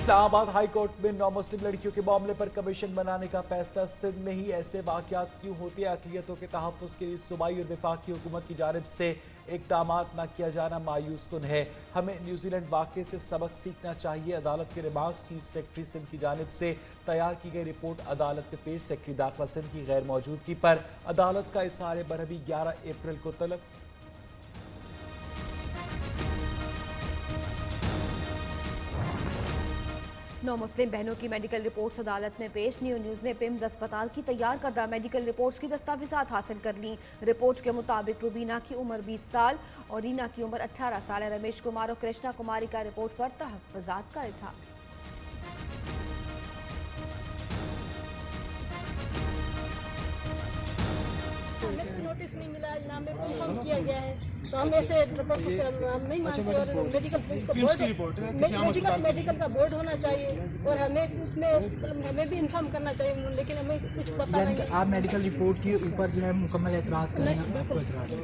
Islamabad high court में नौ मुस्लिम लड़कियों के मामले पर कमीशन बनाने का फैसला। सिंध में ही ऐसे वाकयात क्यों होते हैं? अक़लियतों के तहफ़्फ़ुज़ के लिए सूबाई और वफाकी हुकूमत की जानिब से इक़दामात न किया जाना मायूस कुन है। हमें न्यूजीलैंड वाक़े से सबक सीखना चाहिए। अदालत के रिमार्क्स चीफ सेक्रेटरी सिंध की जानिब से तैयार की गई रिपोर्ट अदालत में पेश। सेक्रेटरी दाखिला सिंध की गैर मौजूदगी पर अदालत का इज़हार बरहमी 11 अप्रैल को तलब। नौ मुस्लिम बहनों की मेडिकल रिपोर्ट्स अदालत में पेश। न्यूज़ ने पिम्स अस्पताल की तैयार करदा मेडिकल रिपोर्ट्स की दस्तावेजात हासिल कर ली। रिपोर्ट के मुताबिक रुबीना की उम्र 20 साल और रीना की उम्र 18 साल है। रमेश कुमार और कृष्णा कुमारी का रिपोर्ट पर तहफ़्फ़ुज़ात का इज़हार। हमें नोटिस नहीं मिला, ना हमें कंफर्म किया गया है, तो हम ऐसे रिपोर्ट को हम नहीं मानते। और मेडिकल का बोर्ड होना चाहिए और हमें उसमें हमें भी इन्फॉर्म करना चाहिए, लेकिन हमें कुछ पता नहीं। आप मेडिकल रिपोर्ट के ऊपर जो है मुकम्मल एतराज़ कर रहे हैं? आपको एतराज़ है?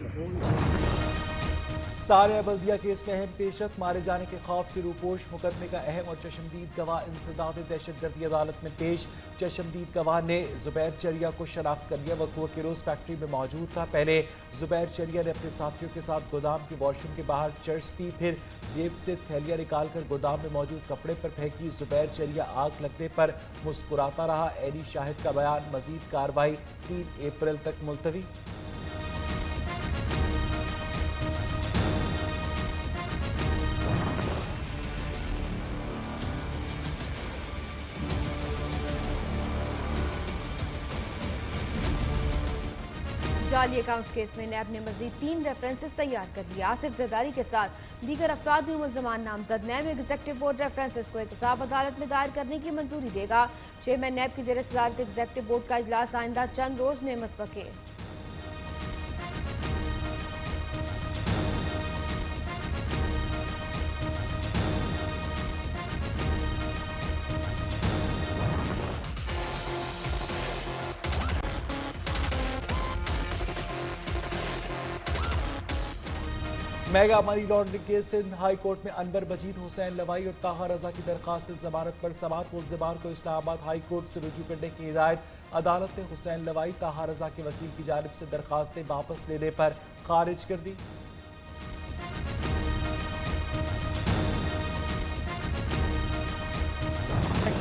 सारे बल्दिया केस में अहम पेशरफ। मारे जाने के खौफ से रूपोश मुकदमे का अहम और चशमदीद गवाह इंसदाद दहशतगर्दी अदालत में पेश। चशमदीद गवाह ने जुबैर चरिया को शनाख्त कर लिया। वह किरोज फैक्ट्री में मौजूद था। पहले जुबैर चरिया ने अपने साथियों के साथ गोदाम के वॉशरूम के बाहर चर्च पी, फिर जेब से थैलियां निकालकर गोदाम में मौजूद कपड़े पर फेंकी। जुबैर चरिया आग लगने पर मुस्कुराता रहा। एनी शाहिद का बयान। मजीद कार्रवाई 3 अप्रैल तक मुलतवी। जाली अकाउंट केस में नैब ने मजीद 3 रेफरेंसेस तैयार कर लिए। आसिफ जरदारी के साथ दीगर अफराद भी मुल्ज़मान नामजद। नैब एग्जेक्टिव बोर्ड रेफरेंसेस को एहतसाब अदालत में दायर करने की मंजूरी देगा। चेयरमैन नैब की ज़ेर सदारत एग्जेक्टिव बोर्ड का इजलास आइंदा चंद रोज में मुतवक्किर। Mega money laundering case Sindh high court में अनवर मजीद, हुसैन लवाई और ताहा रजा की दरखास्त जमानत पर समाअत। मुल्ज़िमान को इस्लामाबाद हाई कोर्ट से रुजू करने की हिदायत। अदालत ने हुसैन लवाई, ताहा रजा के वकील की जानिब से दरखास्तें वापस लेने पर खारिज कर दी।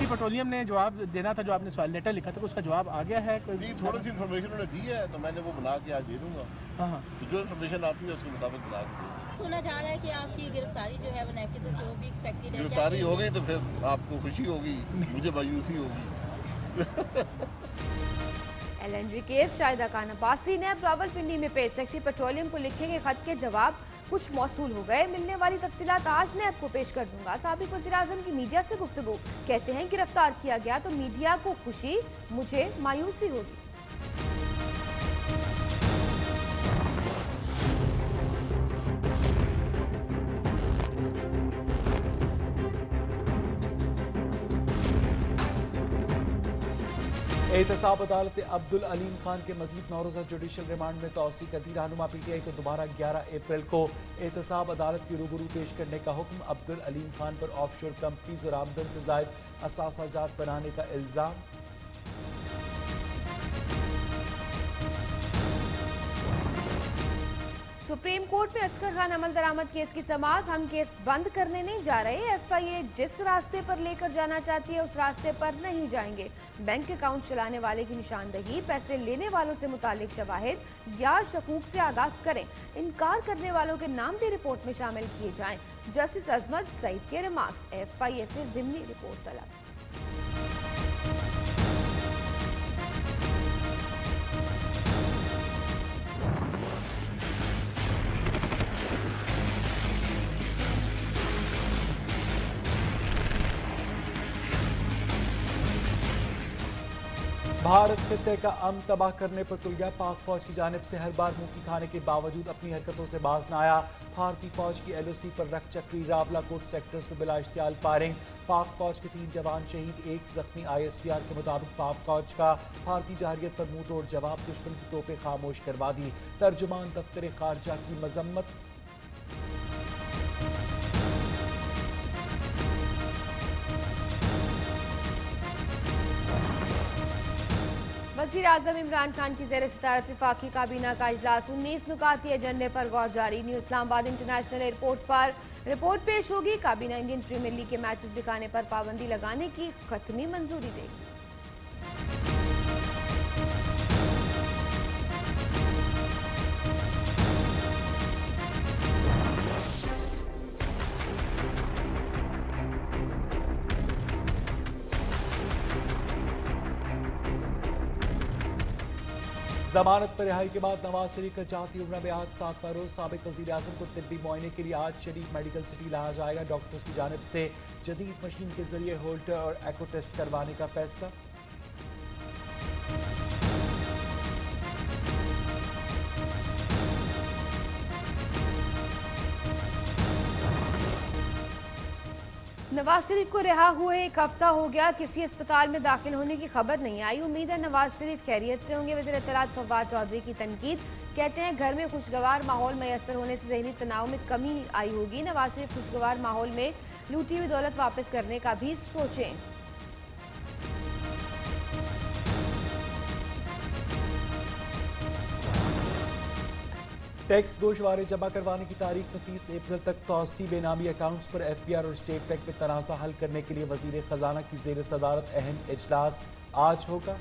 पेट्रोलियम ने जवाब देना था, जो आपने सवाल लेटर लिखा था, उसका जवाब आ गया है? जी, थोड़ी सी इन्फॉर्मेशन उन्होंने दी है, तो मैंने वो बना के आज दे दूंगा। हाँ, तो जो इन्फॉर्मेशन आती है उसके मुताबिक बना के। सुना जा रहा है कि आपकी गिरफ्तारी जो है वो नैब की तरफ से वो भी एक्सपेक्टेड है। गिरफ्तारी हो गई तो फिर आपको खुशी होगी, मुझे मायूसी होगी। LNG केस शाहिदा खान अब्बासी ने रावलपिंडी में पेश। सेक्रेटरी पेट्रोलियम को लिखे गए खत के जवाब कुछ मौसूल हो गए। मिलने वाली तफसीलात आज नैब को पेश कर दूंगा। साबिक वज़ीर-ए-आज़म की मीडिया से गुफ्तगू। कहते हैं गिरफ्तार किया गया तो मीडिया को खुशी, मुझे मायूसी होगी। एहतसाब अदालत ने अब्दुल अलीम खान के मजीद 9 रोज़ा जुडिशल रिमांड में तौसी कर दी। रहनुमा PTI को दोबारा 11 अप्रैल को एहतसाब अदालत की रूबरू पेश करने का हुक्म। अब्दुल अलीम खान पर ऑफशोर कंपनीज और आमदन से जायद असासाजात बनाने का इल्ज़ाम। सुप्रीम कोर्ट में असगर खान अमल दरामद केस की समाअत। हम केस बंद करने नहीं जा रहे। FIA जिस रास्ते पर लेकर जाना चाहती है उस रास्ते पर नहीं जाएंगे। बैंक अकाउंट चलाने वाले की निशानदही, पैसे लेने वालों से मुतालिक शवाहिद या शकूक से आगाह करें। इनकार करने वालों के नाम भी रिपोर्ट में शामिल किए जाएं। जस्टिस अजमत सईद के रिमार्क्स। FIA से ज़िमनी रिपोर्ट तलब। भारत खित्ते का अमन तबाह करने पर तुल गया। पाक फौज की जानिब से हर बार मुंह की खाने के बावजूद अपनी हरकतों से बाज न आया। भारतीय फौज की LOC पर रख चक्री। रावलाकोट सेक्टर्स में बिला इश्तियाल फायरिंग। पाक फौज के 3 जवान शहीद, 1 जख्मी। ISPR के मुताबिक पाक फौज का भारतीय जहरियत पर मुंह तोड़ जवाब। दुश्मन की तोपें खामोश करवा दी। तर्जुमान दफ्तर खारजा की मजम्मत। वज़ीर आज़म इमरान खान की ज़ेर सदारत वफाकी काबीना का इजलास 19 नुकाती एजेंडे पर गौर जारी। न्यू इस्लामाबाद इंटरनेशनल एयरपोर्ट पर रिपोर्ट पेश होगी। काबीना इंडियन प्रीमियर लीग के मैचेस दिखाने पर पाबंदी लगाने की खत्मी मंजूरी देगी। जमानत पर रिहाई के बाद नवाज शरीफ का जाती उम्र में आज 7वां रोज। साबिक वज़ीर आज़म को तिब्बी मुआयने के लिए आज शरीफ मेडिकल सिटी लाया जाएगा। डॉक्टर्स की जानिब से जदीद मशीन के जरिए होल्टर और एको टेस्ट करवाने का फैसला। नवाज शरीफ को रिहा हुए एक हफ्ता हो गया, किसी अस्पताल में दाखिल होने की खबर नहीं आई। उम्मीद है नवाज शरीफ खैरियत से होंगे। वज़ीर इत्तलात फवाद चौधरी की तनकीद, कहते हैं घर में खुशगवार माहौल मैसर होने से ज़हनी तनाव में कमी आई होगी। नवाज शरीफ खुशगवार माहौल में लूटी हुई दौलत वापस करने का भी सोचें। टैक्स गोशवारे जमा करवाने की तारीख में 30 अप्रैल तक तौसी बेनामी अकाउंट्स पर FBI और स्टेट बैंक में तनाज़ा हल करने के लिए वज़ीर ख़जाना की ज़ेर सदारत अहम इजलास आज होगा।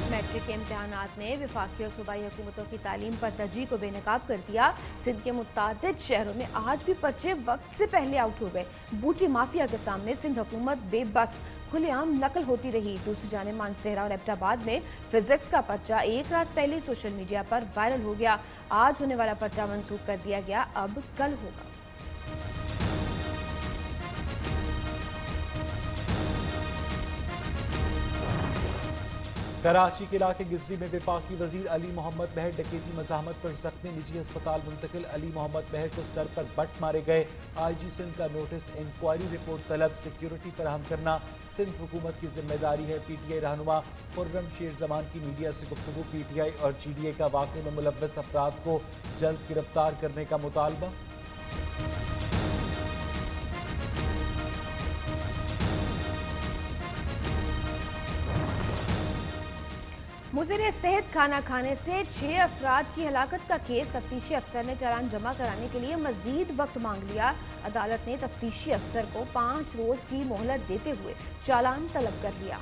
मैट्रिक के इम्तहानात ने वफाकी और सूबाई हुकूमतों की तालीम पर तरजीह को बेनकाब कर दिया। सिंध के मुतादिद शहरों में आज भी पर्चे वक्त से पहले आउट हो गए। बूटी माफिया के सामने सिंध हुकूमत बेबस, खुलेआम नकल होती रही। दूसरी जानिब मानसेहरा और एबटाबाद में फिजिक्स का पर्चा एक रात पहले सोशल मीडिया पर वायरल हो गया। आज होने वाला पर्चा मंसूख कर दिया गया, अब कल होगा। कराची के इलाके गिजरी में वफाकी वजीर अली मोहम्मद महर डकैती मज़ाहमत पर जख्मी, निजी अस्पताल मुंतकिल। अली मोहम्मद महर को सर पर बट मारे गए। IG सिंध का नोटिस, इंक्वायरी रिपोर्ट तलब, सिक्योरिटी फराहम करना सिंध हुकूमत की जिम्मेदारी है। PTI रहनुमा खुर्रम शेर जमान की मीडिया से गुफ्तगू। PTI और GDA का वाक़े में मुलव्वस अफराद को जल्द गिरफ्तार करने का मुतालबा। मुज़िर सेहत खाना खाने से 6 अफराद की हलाकत का केस, तफ्तीशी अफसर ने चालान जमा कराने के लिए मजीद वक्त मांग लिया। अदालत ने तफ्तीशी अफसर को 5 रोज की मोहलत देते हुए चालान तलब कर लिया।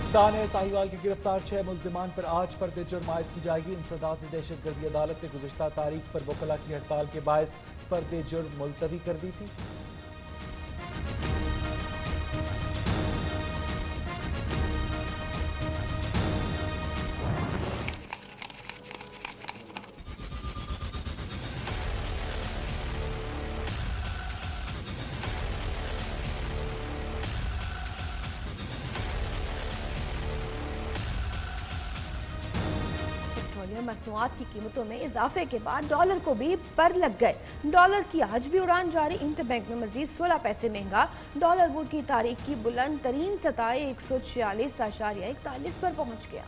सानिया साहिवाल की गिरफ्तार 6 मुल्जिमान पर आज फर्द जुर्म आयद की जाएगी। इंसदाद दहशतगर्दी अदालत ने गुज़िश्ता तारीख पर वकला की हड़ताल के बायस फर्द जुर्म मुलतवी कर दी थी। मसनूआत की कीमतों में इजाफे के बाद डॉलर को भी पर लग गए। डॉलर की आज भी उड़ान जारी। इंटरबैंक में मजीद 16 पैसे महंगा। डॉलर बुल की तारीख की बुलंद तरीन सतह 146.41 पर पहुंच गया।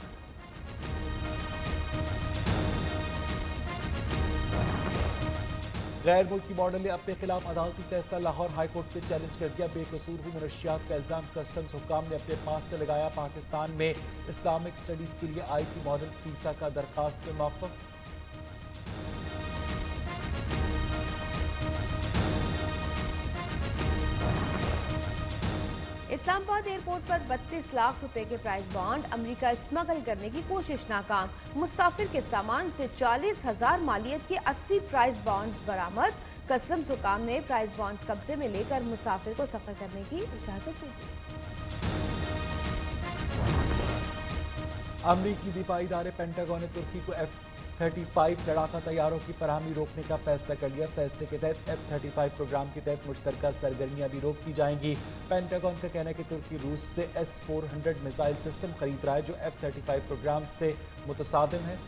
गैर मुल्की मॉडल ने अपने खिलाफ अदालती फैसला लाहौर हाईकोर्ट में चैलेंज कर दिया। बेकसूर हूँ मनशियात का इल्जाम कस्टम्स हुक्काम ने अपने पास से लगाया। पाकिस्तान में इस्लामिक स्टडीज के लिए आई थी मॉडल वीसा का दरखास्त में मौक़िफ़। इस्लामाबाद एयरपोर्ट पर 32 लाख रुपए के प्राइस बॉन्ड, अमेरिका स्मगल करने की कोशिश नाकाम। मुसाफिर के सामान से 40,000 मालियत के 80 प्राइस बॉन्ड्स बरामद। कस्टम्स हुकाम ने प्राइस बॉन्ड्स कब्जे में लेकर मुसाफिर को सफर करने की इजाजत दे दी। अमरीकी दिफाई इदारे पेंटागन ने तुर्की को F-35 लड़ाका तैयारों की फराहमी रोकने का फैसला कर लिया। फैसले के तहत F-35 प्रोग्राम के तहत मुश्तरका सरगर्मियां भी रोक दी जाएंगी। पेंटागन का कहना है कि तुर्की रूस से S-400 मिसाइल सिस्टम खरीद रहा है जो F-35 प्रोग्राम से मुतसादिम है।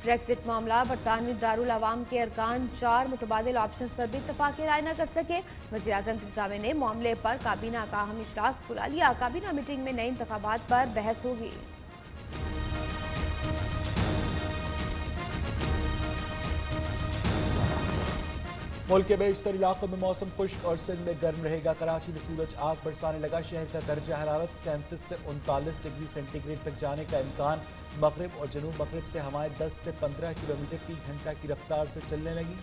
ब्रेक्सिट मामला बरतानवी दारुल अवाम के अरकान 4 मुतबादिल ऑप्शंस पर भी इत्तफाक़ राय न कर सके। वज़ीर-ए-आज़म तेरेसा मे ने मामले पर काबीना का अहम इजलास बुला लिया। काबीना मीटिंग में नए इंतखाबात पर बहस होगी। मुल्क के बेशतर इलाकों में मौसम खुश्क और सिंध में गर्म रहेगा। कराची में सूरज आग बरसाने लगा। शहर का दर्जा हरारत 37 से 39 डिग्री सेंटीग्रेड तक जाने का इम्कान। मगरिब और जनूब मगरिब से हवाएं 10 से 15 किलोमीटर फी घंटा की रफ्तार से चलने लगी।